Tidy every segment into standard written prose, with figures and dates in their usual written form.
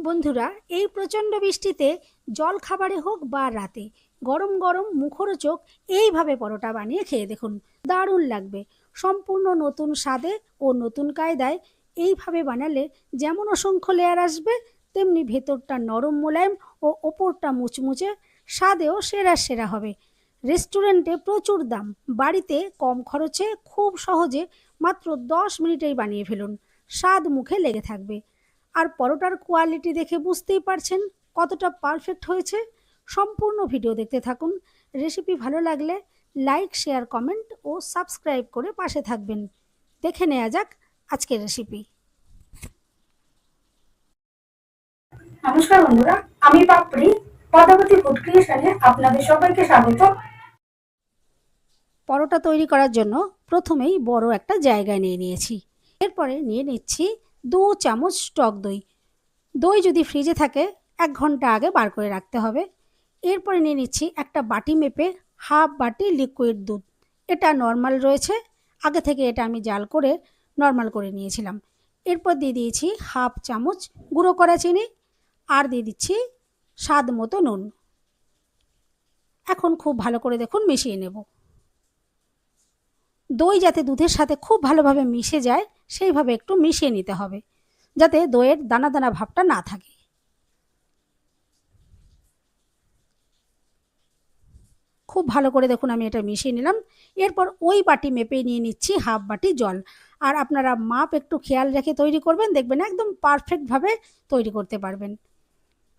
বন্ধুরা, এই প্রচণ্ড বৃষ্টিতে জল খাবারে হোক বা রাতে গরম গরম মুখরোচক এইভাবে পরোটা বানিয়ে খেয়ে দেখুন, দারুণ লাগবে। সম্পূর্ণ নতুন স্বাদে ও নতুন কায়দায় এইভাবে বানালে যেমন অসংখ্য লেয়ার আসবে, তেমনি ভেতরটা নরম মোলায়েম ও ওপরটা মুচমুচে, স্বাদেও সেরা সেরা হবে। রেস্টুরেন্টে প্রচুর দাম, বাড়িতে কম খরচে খুব সহজে মাত্র 10 মিনিটেই বানিয়ে ফেলুন, স্বাদ মুখে লেগে থাকবে। আর পরোটার কোয়ালিটি দেখে বুঝতেই পারছেন কতটা পারফেক্ট হয়েছে। সম্পূর্ণ ভিডিও দেখতে থাকুন। রেসিপি ভালো লাগলে লাইক, শেয়ার, কমেন্ট ও সাবস্ক্রাইব করে পাশে থাকবেন। দেখে নেওয়া যাক আজকের রেসিপি। নমস্কার বন্ধুরা, আমি পাপড়ি পদ্মাবতী ফুড ক্রিয়েশনে আপনাদের সবাইকে স্বাগত। পরোটা তৈরি করার জন্য প্রথমেই বড় একটা জায়গায় নিয়ে নিয়েছি। এরপরে নিয়ে নিচ্ছি 2 চামচ টক দই। দই যদি ফ্রিজে থাকে 1 ঘন্টা আগে বার করে রাখতে হবে। এরপরে নিয়ে নিচ্ছি একটা বাটি মেপে হাফ বাটি লিকুইড দুধ। এটা নর্মাল রয়েছে, আগে থেকে এটা আমি জাল করে নর্মাল করে নিয়েছিলাম। এরপর দিয়ে দিয়েছি হাফ চামচ গুঁড়ো করা চিনি, আর দিয়ে দিচ্ছি স্বাদ মতো নুন। এখন খুব ভালো করে দেখুন মিশিয়ে নেব। দই যাতে দুধের সাথে খুব ভালোভাবে মিশে যায় সেইভাবে একটু মিশিয়ে নিতে হবে, যাতে দইয়ের দানা দানা ভাবটা না থাকে। খুব ভালো করে দেখুন আমি এটা মিশিয়ে নিলাম। এরপর ওই বাটি মেপে নিয়ে নিচ্ছি হাফ বাটি জল। আর আপনারা মাপ একটু খেয়াল রেখে তৈরি করবেন, দেখবেন একদম পারফেক্টভাবে তৈরি করতে পারবেন।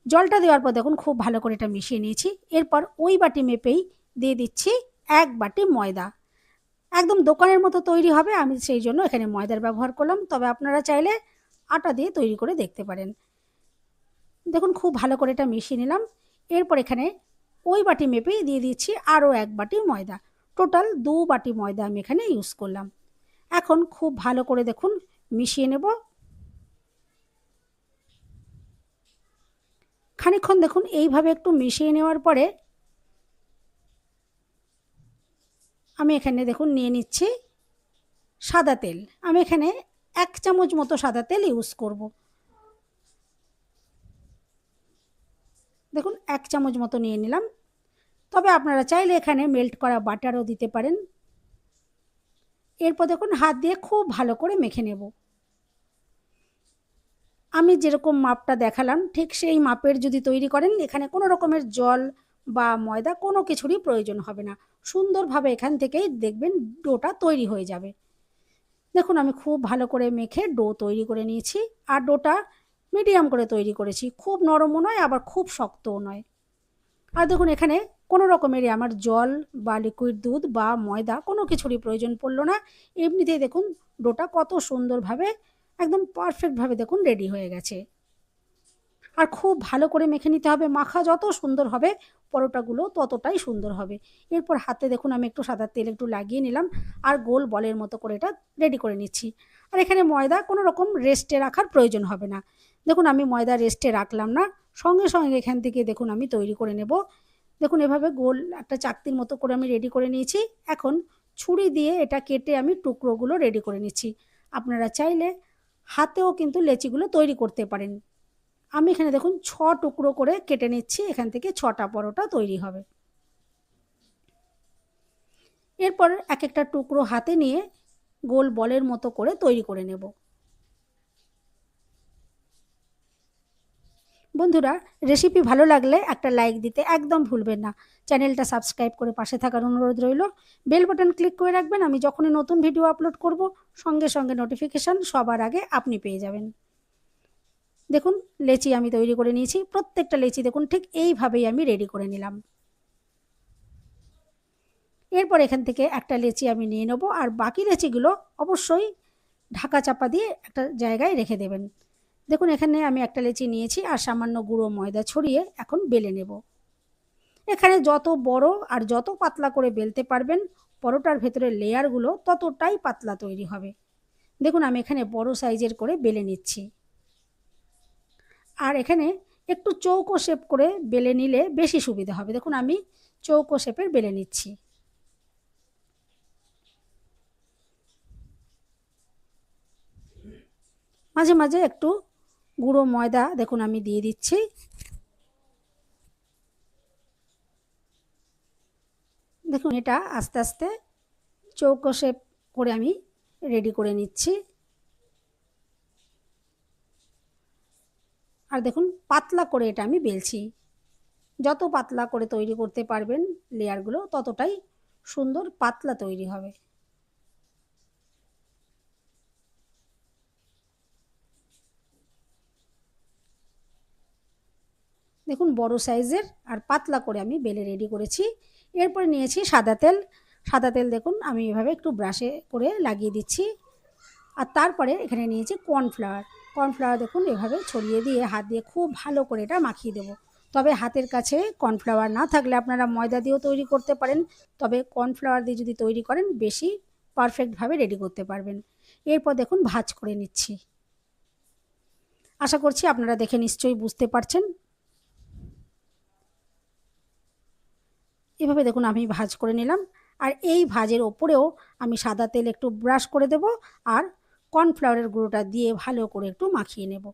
জলটা দেওয়ার পর দেখুন খুব ভালো করে এটা মিশিয়ে নিয়েছি। এরপর ওই বাটি মেপেই দিয়ে দিচ্ছি 1 বাটি ময়দা। একদম দোকানের মতো তৈরি হবে, আমি সেই জন্য এখানে ময়দার ব্যবহার করলাম, তবে আপনারা চাইলে আটা দিয়ে তৈরি করে দেখতে পারেন। দেখুন খুব ভালো করে এটা মিশিয়ে নিলাম। এরপর এখানে ওই বাটি মেপেই দিয়ে দিচ্ছি আরও 1 বাটি ময়দা। টোটাল 2 বাটি ময়দা আমি এখানে ইউজ করলাম। এখন খুব ভালো করে দেখুন মিশিয়ে নেব। খানিকক্ষণ দেখুন এইভাবে একটু মিশিয়ে নেওয়ার পরে আমি এখানে দেখুন নিয়ে নিচ্ছি সাদা তেল। আমি এখানে 1 চামচ মতো সাদা তেল ইউজ করব। দেখুন 1 চামচ মতো নিয়ে নিলাম, তবে আপনারা চাইলে এখানে মেল্ট করা বাটারও দিতে পারেন। এরপর দেখুন হাত দিয়ে খুব ভালো করে মেখে নেব। আমি যেরকম মাপটা দেখালাম ঠিক সেই মাপের যদি তৈরি করেন, এখানে কোনো রকমের জল বা ময়দা কোনো কিছুরই প্রয়োজন হবে না। সুন্দরভাবে এখান থেকেই দেখবেন ডোটা তৈরি হয়ে যাবে। দেখুন আমি খুব ভালো করে মেখে ডো তৈরি করে নিয়েছি। আর ডোটা মিডিয়াম করে তৈরি করেছি, খুব নরমও নয় আবার খুব শক্তও নয়। আর দেখুন এখানে কোনো রকমেরই আমার জল বা লিকুইড দুধ বা ময়দা কোনো কিছুরই প্রয়োজন পড়লো না। এমনিতেই দেখুন ডোটা কত সুন্দরভাবে একদম পারফেক্টভাবে দেখুন রেডি হয়ে গেছে। আর খুব ভালো করে মেখে নিতে হবে, মাখা যত সুন্দর হবে পরোটাগুলো ততটাই সুন্দর হবে। এরপর হাতে দেখুন আমি একটু সাদা তেল একটু লাগিয়ে নিলাম আর গোল বলের মতো করে এটা রেডি করে নিচ্ছি। আর এখানে ময়দা কোনো রকম রেস্টে রাখার প্রয়োজন হবে না। দেখুন আমি ময়দা রেস্টে রাখলাম না, সঙ্গে সঙ্গে এখান থেকে দেখুন আমি তৈরি করে নেব। দেখুন এভাবে গোল একটা চাকতির মতো করে আমি রেডি করে নিয়েছি। এখন ছুরি দিয়ে এটা কেটে আমি টুকরোগুলো রেডি করে নিচ্ছি। আপনারা চাইলে হাতেও কিন্তু লেচিগুলো তৈরি করতে পারেন। আমি এখানে দেখুন 6 টুকরো করে কেটে নিচ্ছি, এখান থেকে 6টা পরোটা তৈরি হবে। এরপর এক একটা টুকরো হাতে নিয়ে গোল বলের মতো করে তৈরি করে নেব। বন্ধুরা, রেসিপি ভালো লাগলে একটা লাইক দিতে একদম ভুলবেন না। চ্যানেলটা সাবস্ক্রাইব করে পাশে থাকার অনুরোধ রইল। বেল বাটন ক্লিক করে রাখবেন, আমি যখনই নতুন ভিডিও আপলোড করব সঙ্গে সঙ্গে নোটিফিকেশান সবার আগে আপনি পেয়ে যাবেন। দেখুন লেচি আমি তৈরি করে নিয়েছি, প্রত্যেকটা লেচি দেখুন ঠিক এইভাবেই আমি রেডি করে নিলাম। এরপর এখান থেকে একটা লেচি আমি নিয়ে নেব, আর বাকি লেচিগুলো অবশ্যই ঢাকা চাপা দিয়ে একটা জায়গায় রেখে দেবেন। দেখুন এখানে আমি একটা লেচি নিয়েছি আর সামান্য গুঁড়ো ময়দা ছড়িয়ে এখন বেলে নেব। এখানে যত বড় আর যত পাতলা করে বেলতে পারবেন পরোটার ভেতরের লেয়ারগুলো ততটাই পাতলা তৈরি হবে। দেখুন আমি এখানে বড় সাইজের করে বেলে নিচ্ছি। আর এখানে একটু চৌকো শেপ করে বেলে নিলে বেশি সুবিধা হবে। দেখুন আমি চৌকো শেপের বেলে নিচ্ছি। মাঝে মাঝে একটু গুঁড়ো ময়দা দেখুন আমি দিয়ে দিচ্ছি। দেখুন এটা আস্তে আস্তে চৌকো শেপ করে আমি রেডি করে নিচ্ছি। আর দেখুন পাতলা করে এটা আমি বেলছি। যত পাতলা করে তৈরি করতে পারবেন লেয়ারগুলো ততটাই সুন্দর পাতলা তৈরি হবে। দেখুন বড় সাইজের আর পাতলা করে আমি বেলে রেডি করেছি। এরপরে নিয়েছি সাদা তেল। সাদা তেল দেখুন আমি এভাবে একটু ব্রাশে করে লাগিয়ে দিচ্ছি। আর তারপরে এখানে নিয়েছি কর্নফ্লাওয়ার। কর্নফ্লাওয়ার দেখুন এভাবে ছড়িয়ে দিয়ে হাত দিয়ে খুব ভালো করে এটা মাখিয়ে দেবো। তবে হাতের কাছে কর্নফ্লাওয়ার না থাকলে আপনারা ময়দা দিয়েও তৈরি করতে পারেন, তবে কর্নফ্লাওয়ার দিয়ে যদি তৈরি করেন বেশি পারফেক্টভাবে রেডি করতে পারবেন। এরপর দেখুন ভাঁজ করে নিচ্ছি। আশা করছি আপনারা দেখে নিশ্চয়ই বুঝতে পারছেন। এভাবে দেখুন আমি ভাঁজ করে নিলাম। আর এই ভাঁজের ওপরেও আমি সাদা তেল একটু ব্রাশ করে দেব আর কর্নফ্লাওয়ারের গুঁড়োটা দিয়ে ভালো করে একটু মাখিয়ে নেব।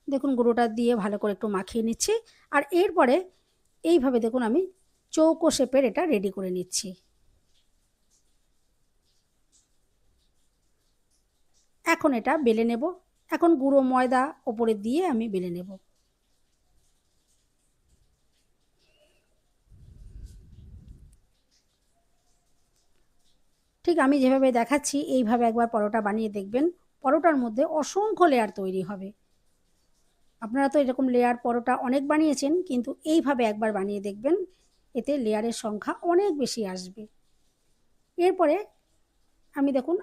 দেখুন গুঁড়োটা দিয়ে ভালো করে একটু মাখিয়ে নিচ্ছি। আর এরপরে এইভাবে দেখুন আমি চৌকো শেপের এটা রেডি করে নিচ্ছি। এখন এটা বেলে নেব। এখন গুঁড়ো ময়দা ওপরে দিয়ে আমি বেলে নেব। ঠিক আমি যেভাবে দেখাচ্ছি এইভাবে একবার পরোটা বানিয়ে দেখবেন। পরোটার মধ্যে অসংখ্য লেয়ার তৈরি হবে। আপনারা তো এরকম লেয়ার পরোটা অনেক বানিয়েছেন, কিন্তু এইভাবে একবার বানিয়ে দেখবেন, এতে লেয়ারের সংখ্যা অনেক বেশি আসবে। এরপরে আমি দেখুন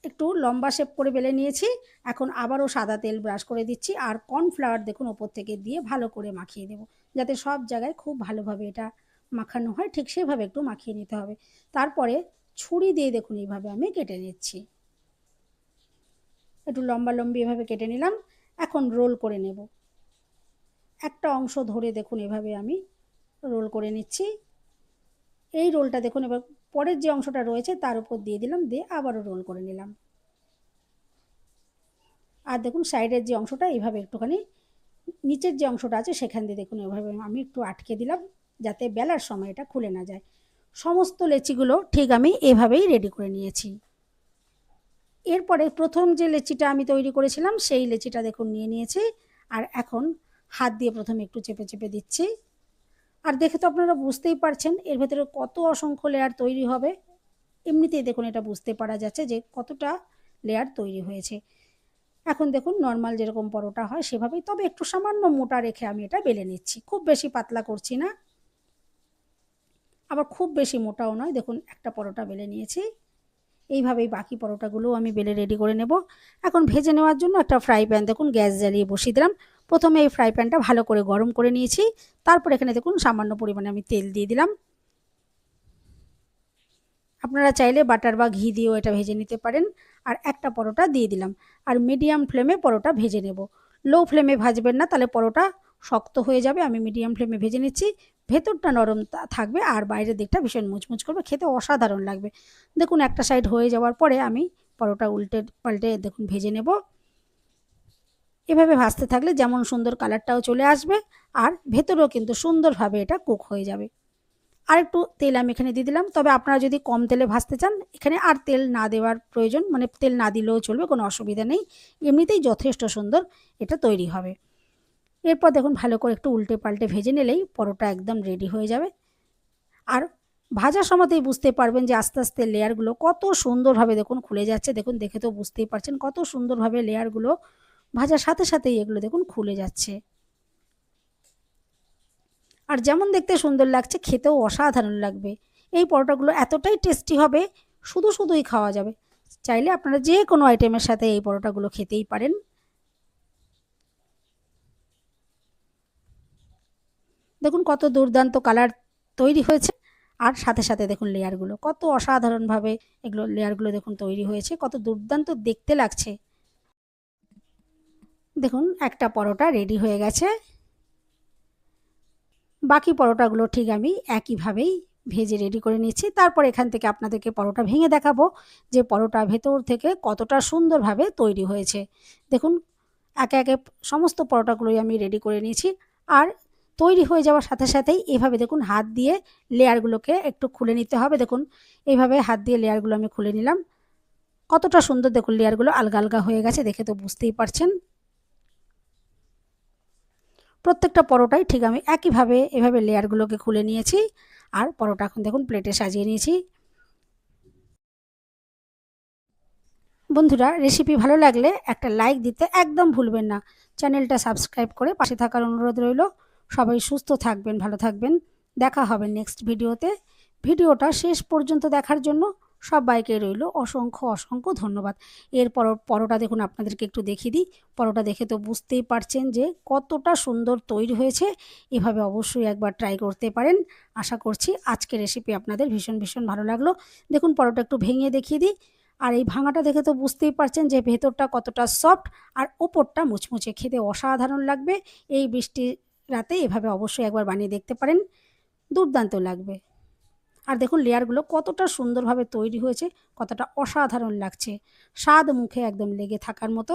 একটু লম্বা শেপ করে বেলে নিয়েছি। এখন আবারও সাদা তেল ব্রাশ করে দিচ্ছি আর কর্নফ্লাওয়ার দেখুন ওপর থেকে দিয়ে ভালো করে মাখিয়ে দেবো, যাতে সব জায়গায় খুব ভালোভাবে এটা মাখানো হয়। ঠিক সেভাবে একটু মাখিয়ে নিতে হবে। তারপরে ছুরি দিয়ে দেখুন এইভাবে আমি কেটে নিচ্ছি। একটু লম্বা লম্বি এভাবে কেটে নিলাম। এখন রোল করে নেব। একটা অংশ ধরে দেখুন এভাবে আমি রোল করে নিচ্ছি। এই রোলটা দেখুন এবার পরের যে অংশটা রয়েছে তার উপর দিয়ে দিলাম, দিয়ে আবারও রোল করে নিলাম। আর দেখুন সাইডের যে অংশটা এইভাবে একটুখানি নিচের যে অংশটা আছে সেখান দিয়ে দেখুন এভাবে আমি একটু আটকে দিলাম, যাতে বেলার সময় এটা খুলে না যায়। সমস্ত লেচিগুলো ঠিক আমি এভাবেই রেডি করে নিয়েছি। এরপরে প্রথম যে লেচিটা আমি তৈরি করেছিলাম সেই লেচিটা দেখুন নিয়ে নিয়েছি। আর এখন হাত দিয়ে প্রথমে একটু চেপে চেপে দিচ্ছি। আর দেখে তো আপনারা বুঝতেই পারছেন এর ভেতরে কত অসংখ্য লেয়ার তৈরি হবে। এমনিতেই দেখুন এটা বুঝতে পারা যাচ্ছে যে কতটা লেয়ার তৈরি হয়েছে। এখন দেখুন নর্মাল যেরকম পরোটা হয় সেভাবেই, তবে একটু সামান্য মোটা রেখে আমি এটা বেলে নিচ্ছি। খুব বেশি পাতলা করছি না, আবার খুব বেশি মোটাও নয়। দেখুন একটা পরোটা বেলে নিয়েছি। এইভাবেই বাকি পরোটাগুলোও আমি বেলে রেডি করে নেব। এখন ভেজে নেওয়ার জন্য একটা ফ্রাই প্যান দেখুন গ্যাস জ্বালিয়ে বসিয়ে দিলাম। প্রথমে এই ফ্রাই প্যানটা ভালো করে গরম করে নিয়েছি। তারপর এখানে দেখুন সামান্য পরিমাণে আমি তেল দিয়ে দিলাম। আপনারা চাইলে বাটার বা ঘি দিয়েও এটা ভেজে নিতে পারেন। আর একটা পরোটা দিয়ে দিলাম। আর মিডিয়াম ফ্লেমে পরোটা ভেজে নেব। লো ফ্লেমে ভাজবেন না, তাহলে পরোটা শক্ত হয়ে যাবে। আমি মিডিয়াম ফ্লেমে ভেজে নিচ্ছি। ভেতরটা নরম থাকবে আর বাইরের দিকটা ভীষণ মুচমুচ করবে, খেতে অসাধারণ লাগবে। দেখুন একটা সাইড হয়ে যাওয়ার পরে আমি পরোটা উল্টে পাল্টে দেখুন ভেজে নেব। এভাবে ভাজতে থাকলে যেমন সুন্দর কালারটাও চলে আসবে আর ভেতরেও কিন্তু সুন্দরভাবে এটা কুক হয়ে যাবে। আর একটু তেল আমি এখানে দিয়ে দিলাম, তবে আপনারা যদি কম তেলে ভাজতে চান এখানে আর তেল না দেওয়ার প্রয়োজন, মানে তেল না দিলেও চলবে, কোনো অসুবিধা নেই। এমনিতেই যথেষ্ট সুন্দর এটা তৈরি হবে। এরপর দেখুন ভালো করে একটু উল্টে পাল্টে ভেজে নিলেই পরোটা একদম রেডি হয়ে যাবে। আর ভাজার সময়তেই বুঝতে পারবেন যে আস্তে আস্তে লেয়ারগুলো কত সুন্দরভাবে দেখুন খুলে যাচ্ছে। দেখুন দেখে তো বুঝতেই পারছেন কত সুন্দরভাবে লেয়ারগুলো ভাজার সাথে সাথেই এগুলো দেখুন খুলে যাচ্ছে। আর যেমন দেখতে সুন্দর লাগছে খেতেও অসাধারণ লাগবে। এই পরোটাগুলো এতটাই টেস্টি হবে, শুধু শুধুই খাওয়া যাবে। চাইলে আপনারা যে কোনো আইটেমের সাথে এই পরোটাগুলো খেতেই পারেন। দেখুন কত দুর্দান্ত কালার তৈরি হয়েছে। আর সাথে সাথে দেখুন লেয়ারগুলো কত অসাধারণভাবে এগুলো লেয়ারগুলো দেখুন তৈরি হয়েছে, কত দুর্দান্ত দেখতে লাগছে। দেখুন একটা পরোটা রেডি হয়ে গেছে। বাকি পরোটাগুলো ঠিক আমি একইভাবেই ভেজে রেডি করে নিচ্ছি। তারপর এখান থেকে আপনাদেরকে পরোটা ভেঙে দেখাবো যে পরোটা ভেতর থেকে কতটা সুন্দরভাবে তৈরি হয়েছে। দেখুন একে একে সমস্ত পরোটাগুলোই আমি রেডি করে নিয়েছি। আর তৈরি হয়ে যাওয়ার সাথে সাথেই এভাবে দেখুন হাত দিয়ে লেয়ারগুলোকে একটু খুলে নিতে হবে। দেখুন এইভাবে হাত দিয়ে লেয়ারগুলো আমি খুলে নিলাম। কতটা সুন্দর দেখুন লেয়ারগুলো আলগা আলগা হয়ে গেছে, দেখে তো বুঝতেই পারছেন। প্রত্যেকটা পরোটাই ঠিক আমি একইভাবে এভাবে লেয়ারগুলোকে খুলে নিয়েছি। আর পরোটা এখন দেখুন প্লেটে সাজিয়ে নিয়েছি। বন্ধুরা রেসিপি ভালো লাগলে একটা লাইক দিতে একদম ভুলবেন না। চ্যানেলটা সাবস্ক্রাইব করে পাশে থাকার অনুরোধ রইল। সবাই সুস্থ থাকবেন, ভালো থাকবেন। দেখা হবে নেক্সট ভিডিওতে। ভিডিওটা শেষ পর্যন্ত দেখার জন্য সবাইকে রইল অসংখ্য অসংখ্য ধন্যবাদ। এরপর পরোটা দেখুন আপনাদেরকে একটু দেখিয়ে দিই। পরোটা দেখে তো বুঝতেই পারছেন যে কতটা সুন্দর তৈরি হয়েছে। এভাবে অবশ্যই একবার ট্রাই করতে পারেন। আশা করছি আজকের রেসিপি আপনাদের ভীষণ ভীষণ ভালো লাগলো। দেখুন পরোটা একটু ভেঙে দেখিয়ে দিই। আর এই ভাঙাটা দেখে তো বুঝতেই পারছেন যে ভেতরটা কতটা সফট আর ওপরটা মুচমুচে, খেতে অসাধারণ লাগবে। এই বৃষ্টির রাতে এভাবে অবশ্যই একবার বানিয়ে দেখতে পারেন, দুর্দান্ত লাগবে। আর দেখুন লেয়ারগুলো কতটা সুন্দরভাবে তৈরি হয়েছে, কতটা অসাধারণ লাগছে, স্বাদ মুখে একদম লেগে থাকার মতো।